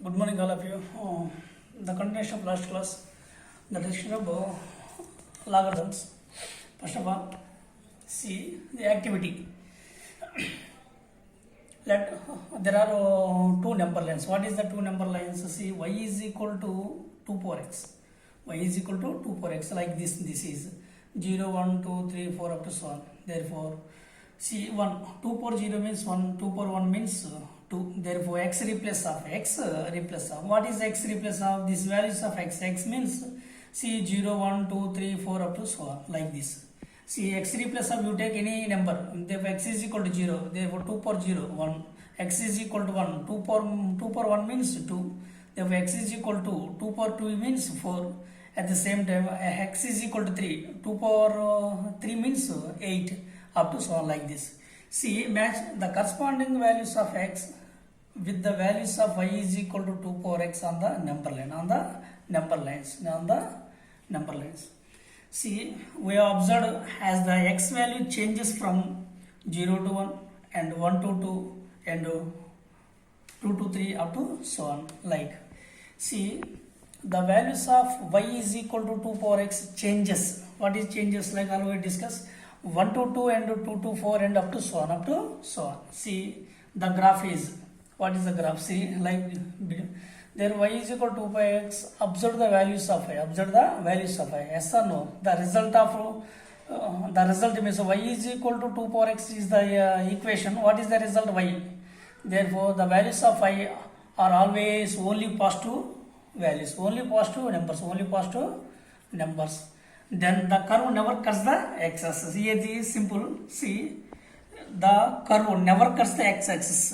Good morning, all of you. The continuation of last class, the discussion of logarithms. First of all, see the activity. Let there are two number lines. What is the two number lines? See, y is equal to 2 power x. Y is equal to 2 power x, like this. This is 0, 1, 2, 3, 4 up to so on. Therefore, see 2 power 0 means 1, 2 power 1 means 2. Therefore, x replace of x replace of. What is x replace of? This values of x. X means see 0, 1, 2, 3, 4 up to so on, like this. See, x replace of, you take any number. Therefore, x is equal to 0. Therefore, 2 power 0, 1. X is equal to 1. 2 power 1 means 2. Therefore, x is equal to 2 power 2 means 4. At the same time, x is equal to 3. 2 power 3 means 8 up to so on, like this. See, match the corresponding values of x with the values of y is equal to 2 power x on the number line, on the number lines. See, we have observed as the x value changes from 0 to 1 and 1 to 2 and 2 to 3 up to so on, like. See, the values of y is equal to 2 power x changes. What is changes? Like already discussed, 1 to 2 and 2 to 4 and up to so on. See, the graph is, what is the graph? See, like there y is equal to 2 pi x. Observe the values of y. Yes or no? The result means y is equal to 2 power x is the equation. What is the result? Y. Therefore, the values of y are always only positive values, only positive numbers. Then the curve never cuts the x-axis. Here is simple. See, the curve never cuts the x-axis.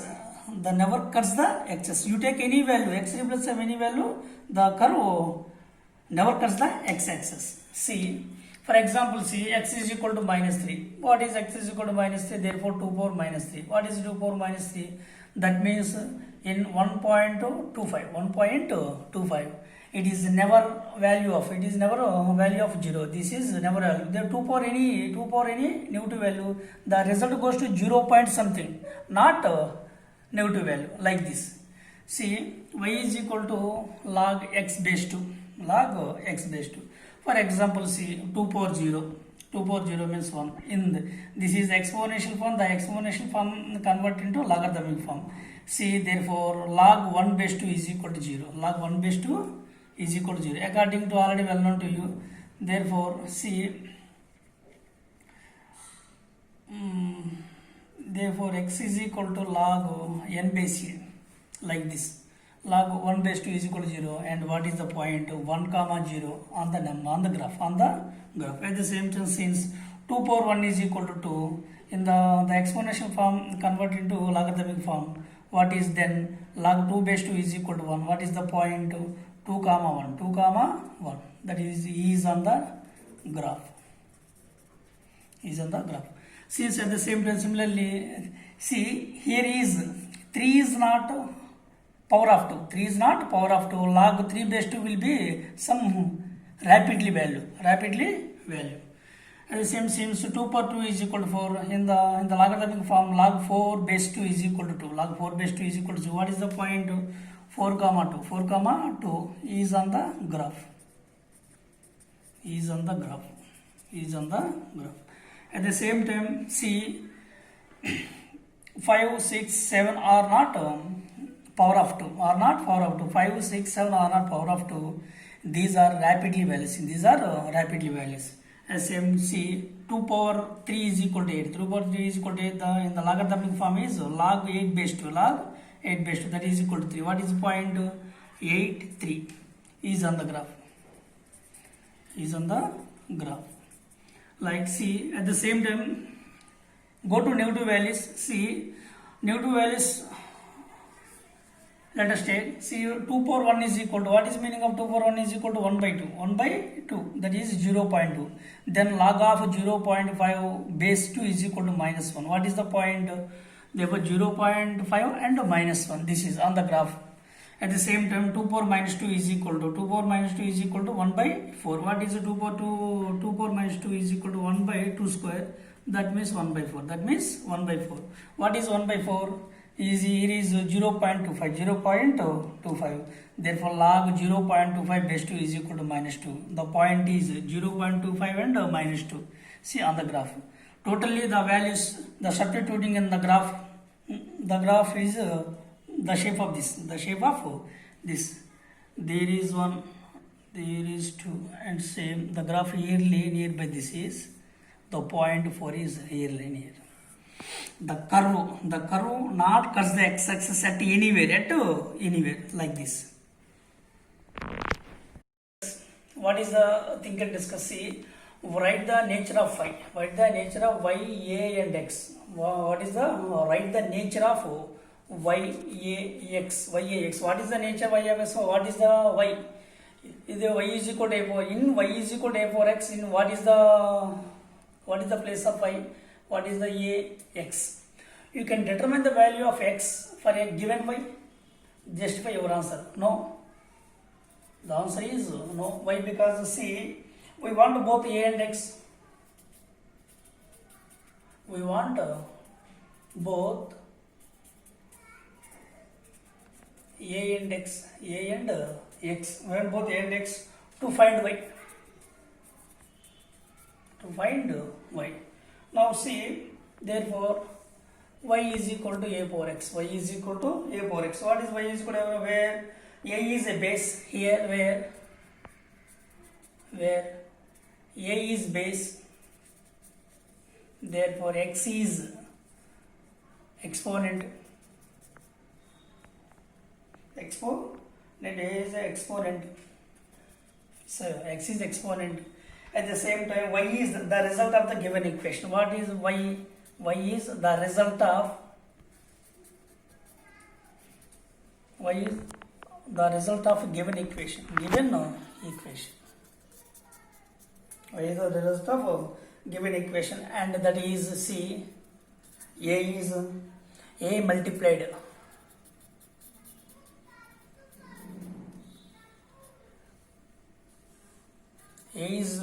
Never cuts the x-axis. You take any value, x replace of any value, the curve never cuts the x-axis. See, for example, see, x is equal to minus 3. What is x is equal to minus 3? Therefore, 2 power minus 3. What is 2 power minus 3? That means in 1.25, it is never value of 0. This is never value. There 2 power any negative value, the result goes to 0 point something, not negative value, like this. See, y is equal to log x base 2. For example, see, 2 power 0 means 1. This is exponential form. The exponential form convert into logarithmic form. See, therefore, log 1 base 2 is equal to 0. Log 1 base 2 is equal to 0. According to already well known to you. Therefore, see, therefore, x is equal to log n base a, like this. Log 1 base 2 is equal to 0. And what is the point? 1, 0 on the graph. At the same time, since 2 power 1 is equal to 2, in the exponential form convert into logarithmic form, what is then? Log 2 base 2 is equal to 1. What is the point? 2, 1. That is on the graph. Since at the same time, similarly, see, here is 3 is not power of 2. 3 is not power of 2. Log 3 base 2 will be some rapidly value. And the same seems 2 power 2 is equal to 4. In the logarithmic form, log 4 base 2 is equal to 2. Log 4 base 2 is equal to 2. What is the point? 4, 2. 4, 2 is on the graph. At the same time, see, 5, 6, 7 are not power of 2. 5, 6, 7 are not power of 2. These are rapidly values. As same, see, 2 power 3 is equal to 8. 2 power 3 is equal to 8. In the logarithmic form is log 8 base 2. That is equal to 3. What is the point? 8, 3 is on the graph. Like, see, at the same time, go to negative values. See, negative values, let us take, see, 2 power 1 is equal to, what is meaning of 2 power 1 is equal to 1 by 2? 1 by 2, that is 0.2. Then log of 0.5 base 2 is equal to minus 1. What is the point? Therefore, 0.5 and minus 1. This is on the graph. At the same time, 2 power minus 2 is equal to 1 by 4. What is 2 power 2? 2 power minus 2 is equal to 1 by 2 square. That means 1 by 4. What is 1 by 4? here is 0.25. Therefore log 0.25 base 2 is equal to minus 2. The point is 0.25 and minus 2. See on the graph. Totally the values, the substituting in the graph is the shape of this. There is 1, there is 2, and same the graph nearby this is the point 4 is here linear. The curve not cuts the x-axis at anywhere like this. What is the thing and discuss? See, write the nature of y. Write the nature of y, a, and x. What is the write the nature of y, a, x, y, a, x. What is the nature of y, a, x? What is the y? Is the y is equal to a4. In y is equal to a4x. In what is the place of y? What is the a, x? You can determine the value of x for a given y. Justify your answer. No. The answer is no. Why? Because see, we want both a and x. We want both a and x. We want both a and x to find y. Now see, therefore y is equal to a power x. What is y is equal to? Where a is a base here, where a is base, therefore x is exponent. So x is exponent. At the same time, y is the result of the given equation. What is y? Y is the result of given equation. Y is the result of given equation, and that is C. A is A multiplied. A is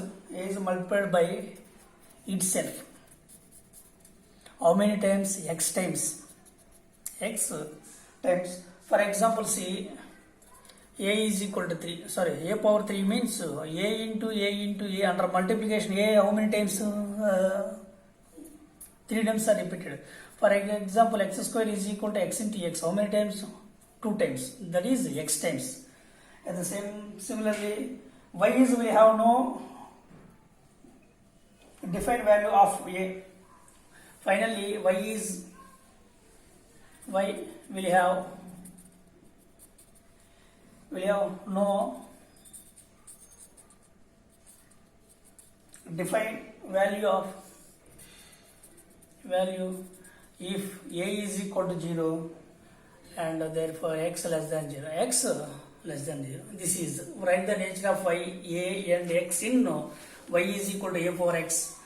multiplied by itself. How many times? X times. For example, see, a is equal to 3. A power 3 means a into a under multiplication. A how many times? 3 times are repeated. For example, x square is equal to x into x. How many times? 2 times. That is x times. And the similarly, y is we have no defined value of a. Finally, y will have no defined value if a is equal to 0 and therefore x less than 0. This is write the nature of y, a and x in y is equal to a for x.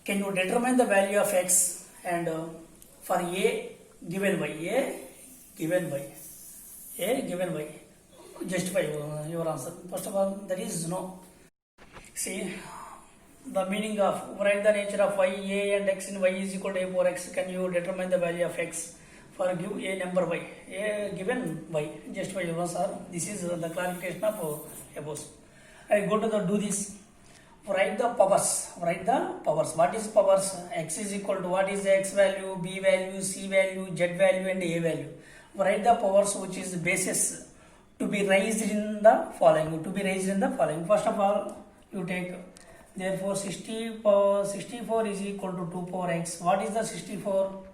Can you determine the value of x and for a given y, justify your answer. First of all, that is no. See, the meaning of write the nature of y, a and x in y is equal to a for x. Can you determine the value of x for give a number y, a given y, justify your answer. This is the clarification of above. I go to the do this. Write the powers. What is powers? X is equal to what is the x value, b value, c value, z value and a value. Write the powers which is basis to be raised in the following. First of all, you take, therefore 64 is equal to 2 power x. What is the 64?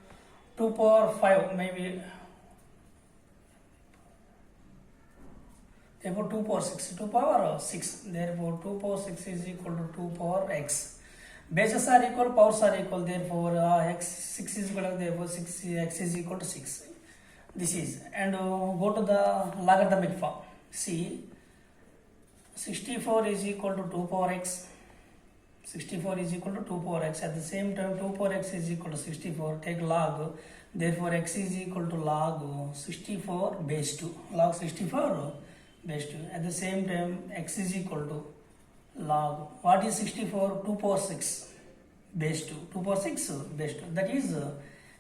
2 power 5 maybe. Therefore 2 power 6. Therefore 2 power 6 is equal to 2 power x. Bases are equal, powers are equal. Therefore x 6 is equal to, therefore 6 x is equal to 6. This is, and go to the logarithmic form. See, 64 is equal to 2 power x. At the same time 2 power x is equal to 64. Take log. Therefore x is equal to log 64 base 2. At the same time x is equal to log, what is 64? 2 power 6 base 2. That is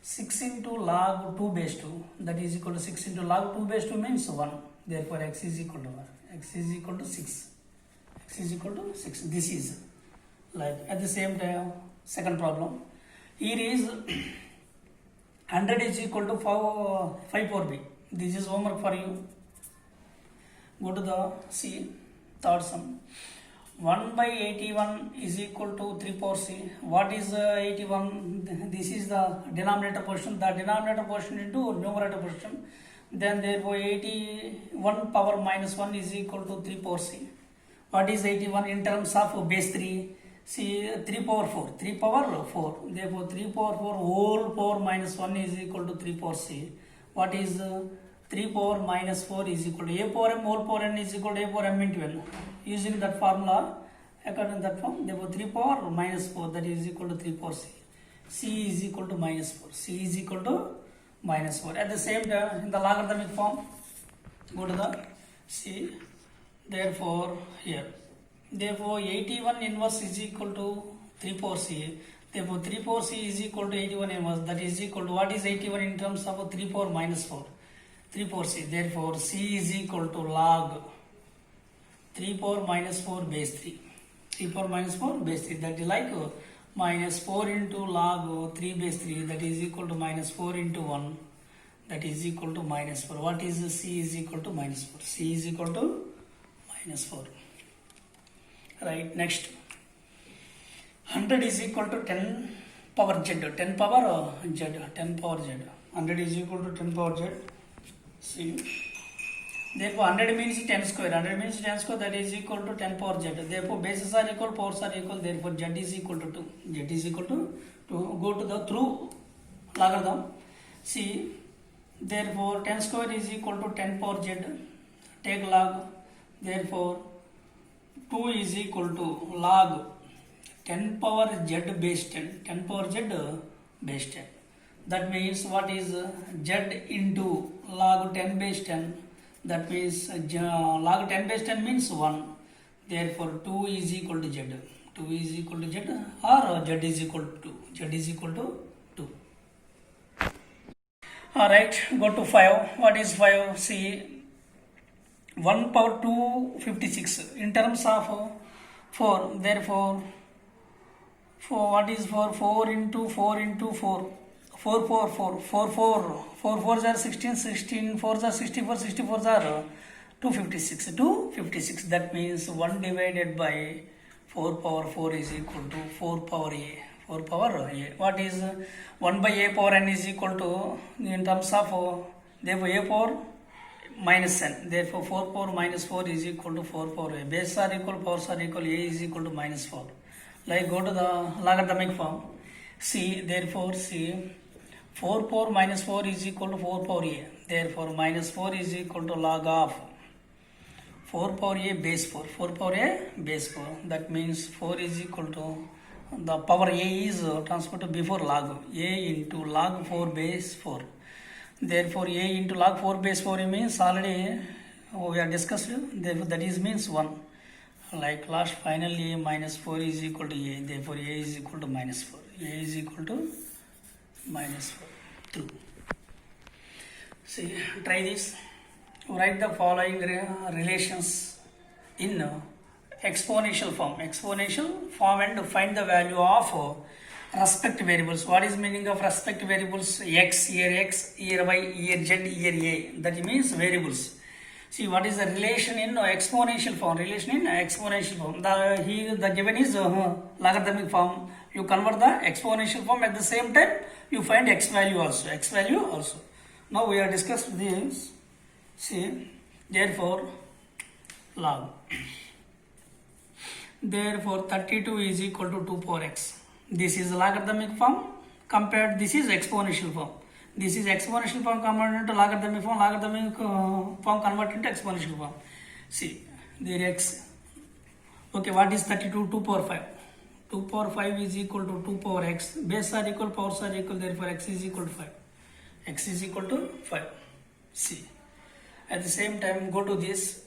6 into log 2 base 2, that is equal to 6 into log 2 base 2 means 1. Therefore x is equal to 1. X is equal to 6. X is equal to 6. This is like at the same time second problem. Here is 100 is equal to 5 4b. This is homework for you. Go to the C, third sum. 1 by 81 is equal to 3 power c. What is 81? This is the denominator portion. The denominator portion into numerator portion. Then therefore 81 power minus 1 is equal to 3 power c. What is 81 in terms of base 3? See 3 power 4. 3 power 4. Therefore 3 power 4 whole power minus 1 is equal to 3 power c. What is 3 power minus 4 is equal to a power m whole power n is equal to a power m into n. Using that formula, according to that form, therefore 3 power minus 4, that is equal to 3 power c. C is equal to minus 4. C is equal to minus 4. At the same time, in the logarithmic form, go to the C. Therefore, here. Therefore, 81 inverse is equal to 3 power c. Therefore, 3 power c is equal to 81 inverse. That is equal to what is 81 in terms of 3 power minus 4? 3 power c. Therefore, c is equal to log 3 power minus 4 base 3. 3 power minus 4 base 3. That is like minus 4 into log 3 base 3. That is equal to minus 4 into 1. That is equal to minus 4. What is c is equal to minus 4? C is equal to minus 4. Right, next. 100 is equal to 10 power z. 10 power z. 10 power z. 100 is equal to 10 power z. See. Therefore 100 means 10 square. 100 means 10 square, that is equal to 10 power z. Therefore bases are equal, powers are equal. Therefore z is equal to 2. Z is equal to 2. Go to the through logarithm. See. Therefore 10 square is equal to 10 power z. Take log. Therefore 2 is equal to log 10 power z base 10. 10 power z base 10. That means what is z into log 10 base 10? That means log 10 base 10 means 1. Therefore 2 is equal to z. 2 is equal to z or z is equal to 2. Z is equal to 2. Alright, go to 5. What is 5? See, 1 power 256 in terms of 4. Therefore, what is 4? 4 into 4 into 4. 4 4 4 4 4 4 4s are 16, 16 4s are 64, 64s are 256. 256. That means 1 divided by 4 power 4 is equal to 4 power a. 4 power a. What is 1 by a power n is equal to, in terms of, therefore a power minus n. Therefore 4 power minus 4 is equal to 4 power a. Bases are equal, powers are equal, a is equal to minus 4. Like go to the logarithmic form. C. Therefore C. 4 power minus 4 is equal to 4 power a. Therefore minus 4 is equal to log of 4 power a base 4. 4 power a base 4. That means 4 is equal to, the power a is transported before log. A into log 4 base 4. Therefore a into log 4 base 4 means already we are discussed. Therefore that is means 1. Like last finally a minus 4 is equal to a. Therefore a is equal to minus 4. A is equal to minus 4. True. See, try this. Write the following relations in exponential form. Exponential form and find the value of respective variables. What is meaning of respective variables? X, year Y, year Z, year A. That means variables. See, what is the relation in exponential form? Relation in exponential form. The given is logarithmic form. You convert the exponential form, at the same time you find x value also. X value also. Now we are discussed this. See, therefore log. Therefore 32 is equal to 2 power x. This is logarithmic form. Compared, this is exponential form. This is exponential form converted into logarithmic form. Logarithmic form converted into exponential form. See, there x. Okay, what is 32? 2 power 5. 2 power 5 is equal to 2 power x. Bases are equal, powers are equal. Therefore x is equal to 5. X is equal to 5. See. At the same time, go to this.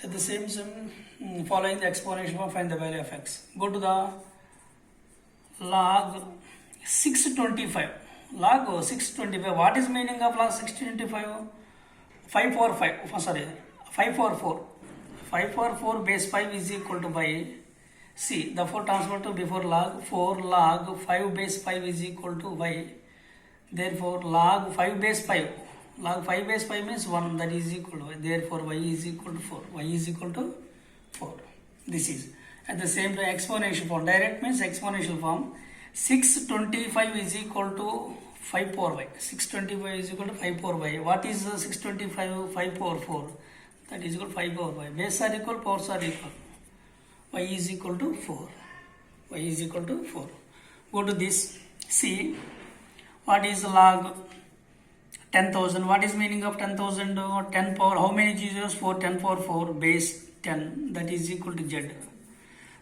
At the same time, following the exponential form, find the value of x. Go to the log 625. Log 625. What is meaning of log 625? 545. Oh, sorry, 544. 544 base 5 is equal to by C. The 4 transfer to before log 4 log 5 base 5 is equal to y. Therefore log 5 base 5. Log 5 base 5 means 1, that is equal to y. Therefore y is equal to 4. Y is equal to 4. This is at the same time exponential form. Direct means exponential form. 625 is equal to 5 power y. 625 is equal to 5 power y. What is 625? 5 power 4. That is equal to 5 power y. Base are equal, powers are equal. Y is equal to 4. Y is equal to 4. Go to this. See what is log 10,000. What is meaning of 10,000? 10 power. How many zeros? 4. 10 power 4 base 10. That is equal to z.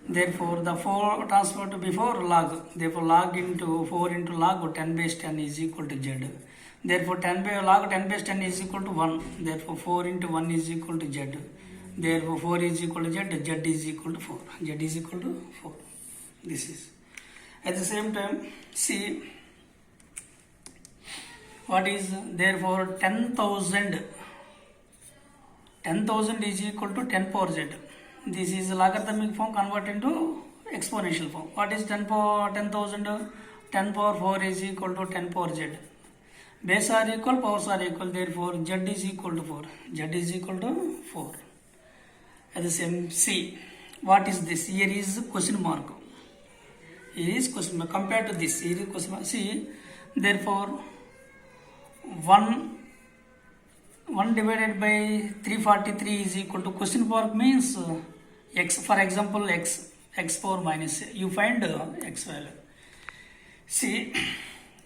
Therefore the 4 transfer to before log. Therefore log into 4 into log 10 base 10 is equal to z. Therefore log 10 base 10 is equal to 1. Therefore 4 into 1 is equal to z. Therefore 4 is equal to z. Z is equal to 4. Z is equal to 4. This is. At the same time, see what is therefore 10,000. 10,000 is equal to 10 power z. This is logarithmic form converted into exponential form. What is 10 power 10,000? 10 power 4 is equal to 10 power z. Base are equal, powers are equal. Therefore z is equal to 4. Z is equal to 4. At the same, see what is this? Here is question mark. Here is question mark. Compared to this, here is question mark. See, therefore 1 divided by 343 is equal to question mark means x. For example, x power minus a. You find x value. See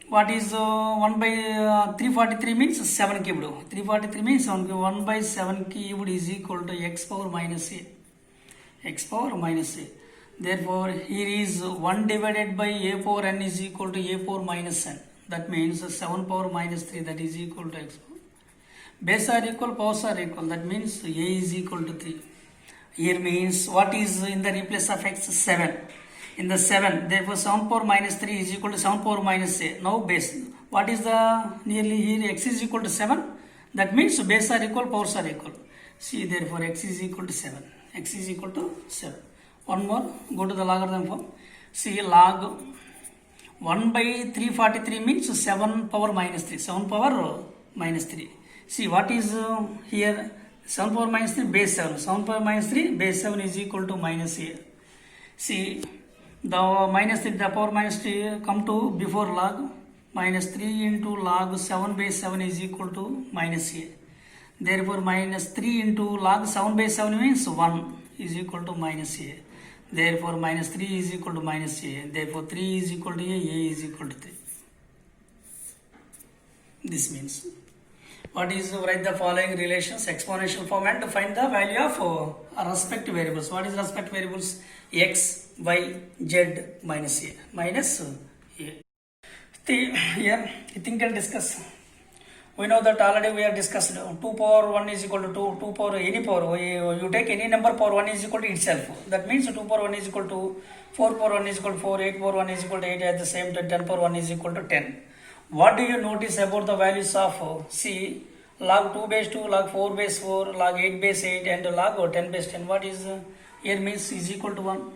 what is 1 by 343 means 7 cubed. 343 means 7 cubed. 1 by 7 cubed is equal to x power minus a. X power minus a. Therefore here is 1 divided by a power n is equal to a power minus n. That means 7 power minus 3, that is equal to x power. Base are equal, powers are equal. That means a is equal to 3. Here means what is in the replace of x? 7. In the 7, therefore 7 power minus 3 is equal to 7 power minus a. Now base. What is the nearly here? X is equal to 7. That means base are equal, powers are equal. See, therefore x is equal to 7. X is equal to 7. One more. Go to the logarithm form. See, log 1 by 343 means 7 power minus 3. 7 power minus 3. See what is here? 7 power minus 3 base 7. 7 power minus 3 base 7 is equal to minus a. See the minus 3, the power minus 3 come to before log. Minus 3 into log 7 base 7 is equal to minus a. Therefore minus 3 into log 7 base 7 means 1 is equal to minus a. Therefore minus 3 is equal to minus a. Therefore 3 is equal to a is equal to 3. This means what is write the following relations exponential form and find the value of respective variables. What is respective variables? X, y, z minus a. Minus a. Here I think I'll discuss. We know that already we have discussed 2 power 1 is equal to 2, 2 power any power. You take any number power 1 is equal to itself. That means 2 power 1 is equal to 4 power 1 is equal to 4, 8 power 1 is equal to 8, at the same time 10 power 1 is equal to 10. What do you notice about the values of C? Log 2 base 2, log 4 base 4, log 8 base 8 and log 10 base 10. What is here means is equal to 1,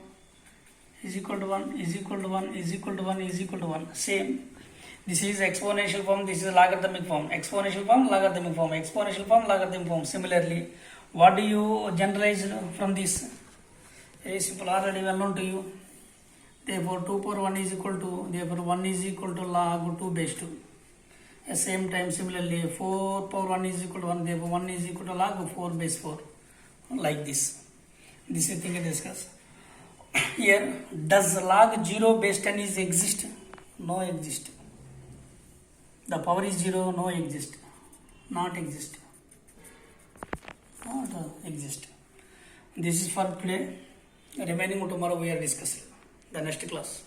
is equal to 1, is equal to 1, is equal to 1, is equal to 1. Same. This is exponential form, this is logarithmic form. Exponential form, logarithmic form. Exponential form, logarithmic form. Similarly, what do you generalize from this? Very simple, already well known to you. Therefore 2 power 1 is equal to, therefore 1 is equal to log 2 base 2. At same time similarly 4 power 1 is equal to 1, therefore 1 is equal to log 4 base 4. Like this. This is thing I discuss. Here, does log 0 base 10 is exist? No exist. The power is 0, no exist. Not exist. Not exist. This is for today. Remaining tomorrow we are discussing the next class.